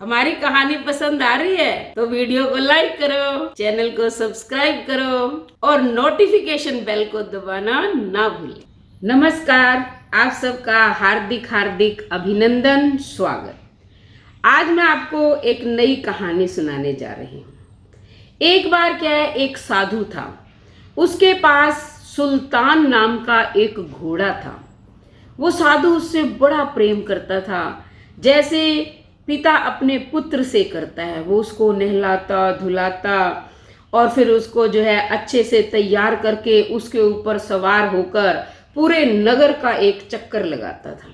हमारी कहानी पसंद आ रही है तो वीडियो को लाइक करो, चैनल को सब्सक्राइब करो और नोटिफिकेशन बेल को दबाना ना भूलें। नमस्कार, आप सबका हार्दिक हार्दिक अभिनंदन, स्वागत। आज मैं आपको एक नई कहानी सुनाने जा रही हूँ। एक बार क्या है, एक साधु था। उसके पास सुल्तान नाम का एक घोड़ा था। वो साधु उससे बड़ा प्रेम करता था, जैसे पिता अपने पुत्र से करता है। वो उसको नहलाता धुलाता और फिर उसको जो है अच्छे से तैयार करके उसके ऊपर सवार होकर पूरे नगर का एक चक्कर लगाता था।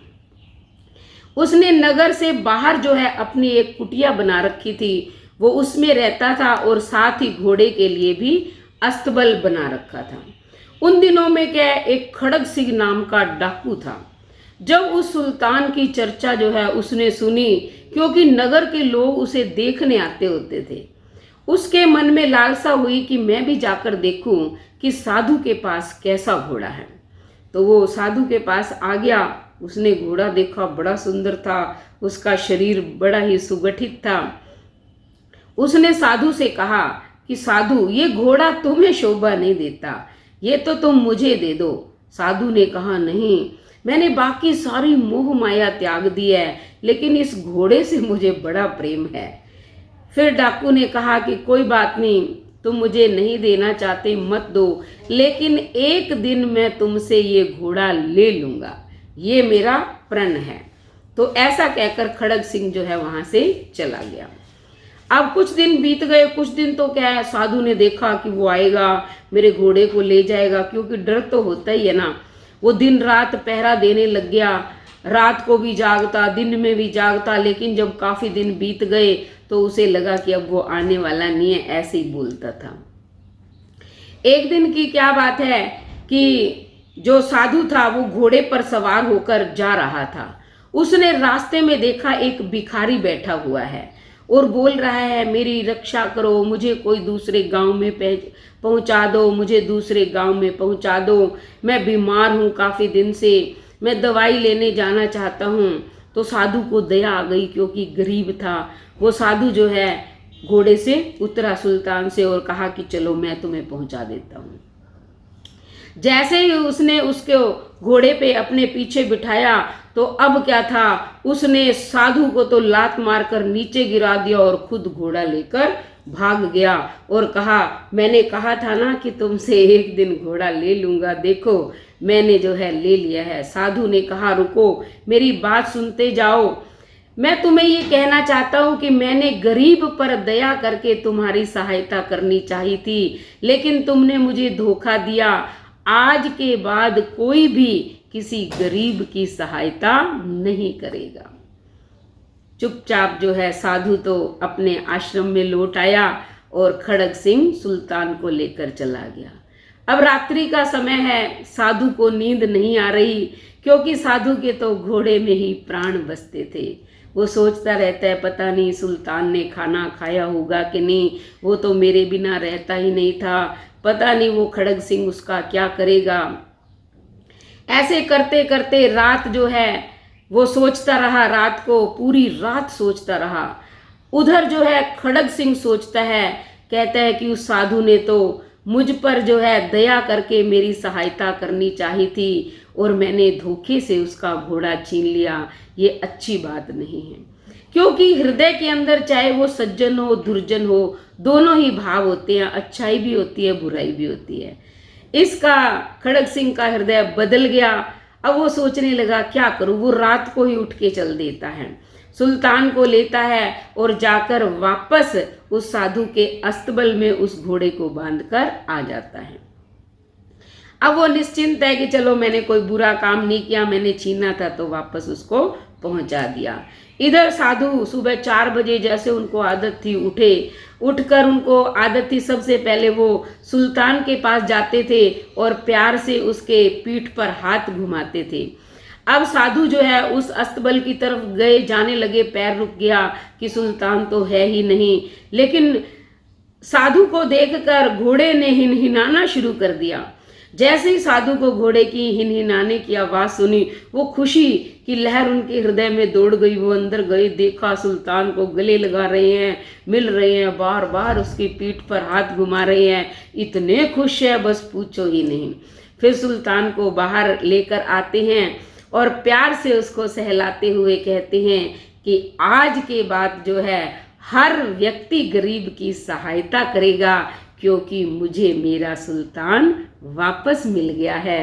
उसने नगर से बाहर जो है अपनी एक कुटिया बना रखी थी, वो उसमें रहता था और साथ ही घोड़े के लिए भी अस्तबल बना रखा था। उन दिनों में क्या है, एक खड़ग सिंह नाम का डाकू था। जब उस सुल्तान की चर्चा जो है उसने सुनी, क्योंकि नगर के लोग उसे देखने आते होते थे, उसके मन में लालसा हुई कि मैं भी जाकर देखूं कि साधु के पास कैसा घोड़ा है। तो वो साधु के पास आ गया। उसने घोड़ा देखा, बड़ा सुंदर था, उसका शरीर बड़ा ही सुगठित था। उसने साधु से कहा कि साधु, ये घोड़ा तुम्हें शोभा नहीं देता, ये तो तुम मुझे दे दो। साधु ने कहा, नहीं, मैंने बाकी सारी मोह माया त्याग दी है, लेकिन इस घोड़े से मुझे बड़ा प्रेम है। फिर डाकू ने कहा कि कोई बात नहीं, तुम मुझे नहीं देना चाहते मत दो, लेकिन एक दिन मैं तुमसे ये घोड़ा ले लूंगा, ये मेरा प्रण है। तो ऐसा कहकर खड़ग सिंह जो है वहां से चला गया। अब कुछ दिन बीत गए। कुछ दिन तो क्या है, साधु ने देखा कि वो आएगा, मेरे घोड़े को ले जाएगा, क्योंकि डर तो होता ही है ना। वो दिन रात पहरा देने लग गया, रात को भी जागता, दिन में भी जागता। लेकिन जब काफी दिन बीत गए तो उसे लगा कि अब वो आने वाला नहीं है, ऐसे ही बोलता था। एक दिन की क्या बात है कि जो साधु था वो घोड़े पर सवार होकर जा रहा था। उसने रास्ते में देखा एक भिखारी बैठा हुआ है और बोल रहा है, मेरी रक्षा करो, मुझे कोई दूसरे गांव में पहुंचा दो, मुझे दूसरे गांव में पहुंचा दो, मैं बीमार हूं काफ़ी दिन से, मैं दवाई लेने जाना चाहता हूं। तो साधु को दया आ गई, क्योंकि गरीब था। वो साधु जो है घोड़े से उतरा सुल्तान से और कहा कि चलो मैं तुम्हें पहुंचा देता हूं। जैसे ही उसने उसके घोड़े पे अपने पीछे बिठाया, तो अब क्या था, उसने साधु को तो लात मारकर नीचे गिरा दिया और खुद घोड़ा लेकर भाग गया और कहा, मैंने कहा था ना कि तुमसे एक दिन घोड़ा ले लूंगा, देखो मैंने जो है ले लिया है। साधु ने कहा, रुको, मेरी बात सुनते जाओ। मैं तुम्हें ये कहना चाहता हूँ कि मैंने गरीब पर दया करके तुम्हारी सहायता करनी चाहिए थी, लेकिन तुमने मुझे धोखा दिया। आज के बाद कोई भी किसी गरीब की सहायता नहीं करेगा। चुपचाप जो है साधु तो अपने आश्रम में लौट आया और खड़ग सिंह सुल्तान को लेकर चला गया। अब रात्रि का समय है, साधु को नींद नहीं आ रही, क्योंकि साधु के तो घोड़े में ही प्राण बसते थे। वो सोचता रहता है, पता नहीं सुल्तान ने खाना खाया होगा कि नहीं, वो तो मेरे बिना रहता ही नहीं था, पता नहीं वो खड़ग सिंह उसका क्या करेगा। ऐसे करते करते रात जो है वो सोचता रहा, रात को पूरी रात सोचता रहा। उधर जो है खड़ग सिंह सोचता है, कहता है कि उस साधु ने तो मुझ पर जो है दया करके मेरी सहायता करनी चाहिए थी और मैंने धोखे से उसका घोड़ा छीन लिया, ये अच्छी बात नहीं है। क्योंकि हृदय के अंदर चाहे वो सज्जन हो दुर्जन हो, दोनों ही भाव होते हैं, अच्छाई भी होती है, बुराई भी होती है। इसका खड़ग सिंह का हृदय बदल गया। अब वो सोचने लगा, क्या करूं। वो रात को ही उठ के चल देता है, सुल्तान को लेता है और जाकर वापस उस साधु के अस्तबल में उस घोड़े को बांधकर आ जाता है। अब वो निश्चिंत है कि चलो मैंने कोई बुरा काम नहीं किया, मैंने छीना था तो वापस उसको पहुंचा दिया। इधर साधु सुबह 4 बजे, जैसे उनको आदत थी, उठकर उनको आदत थी, सबसे पहले वो सुल्तान के पास जाते थे और प्यार से उसके पीठ पर हाथ घुमाते थे। अब साधु जो है उस अस्तबल की तरफ गए, जाने लगे, पैर रुक गया कि सुल्तान तो है ही नहीं। लेकिन साधु को देखकर घोड़े ने हिनहिनाना शुरू कर दिया। जैसे ही साधु को घोड़े की हिनहिनाने की आवाज़ सुनी, वो खुशी की लहर उनके हृदय में दौड़ गई। वो अंदर गए, देखा सुल्तान को गले लगा रहे हैं, मिल रहे हैं, बार बार उसकी पीठ पर हाथ घुमा रहे हैं, इतने खुश है बस पूछो ही नहीं। फिर सुल्तान को बाहर लेकर आते हैं और प्यार से उसको सहलाते हुए कहते हैं कि आज के बाद जो है हर व्यक्ति गरीब की सहायता करेगा, क्योंकि मुझे मेरा सुल्तान वापस मिल गया है।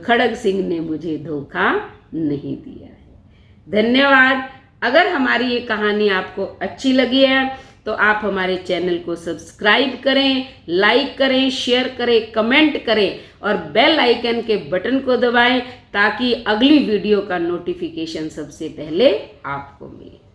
खड़ग सिंह ने मुझे धोखा नहीं दिया है। धन्यवाद। अगर हमारी ये कहानी आपको अच्छी लगी है तो आप हमारे चैनल को सब्सक्राइब करें, लाइक करें, शेयर करें, कमेंट करें और बेल आइकन के बटन को दबाएं ताकि अगली वीडियो का नोटिफिकेशन सबसे पहले आपको मिले।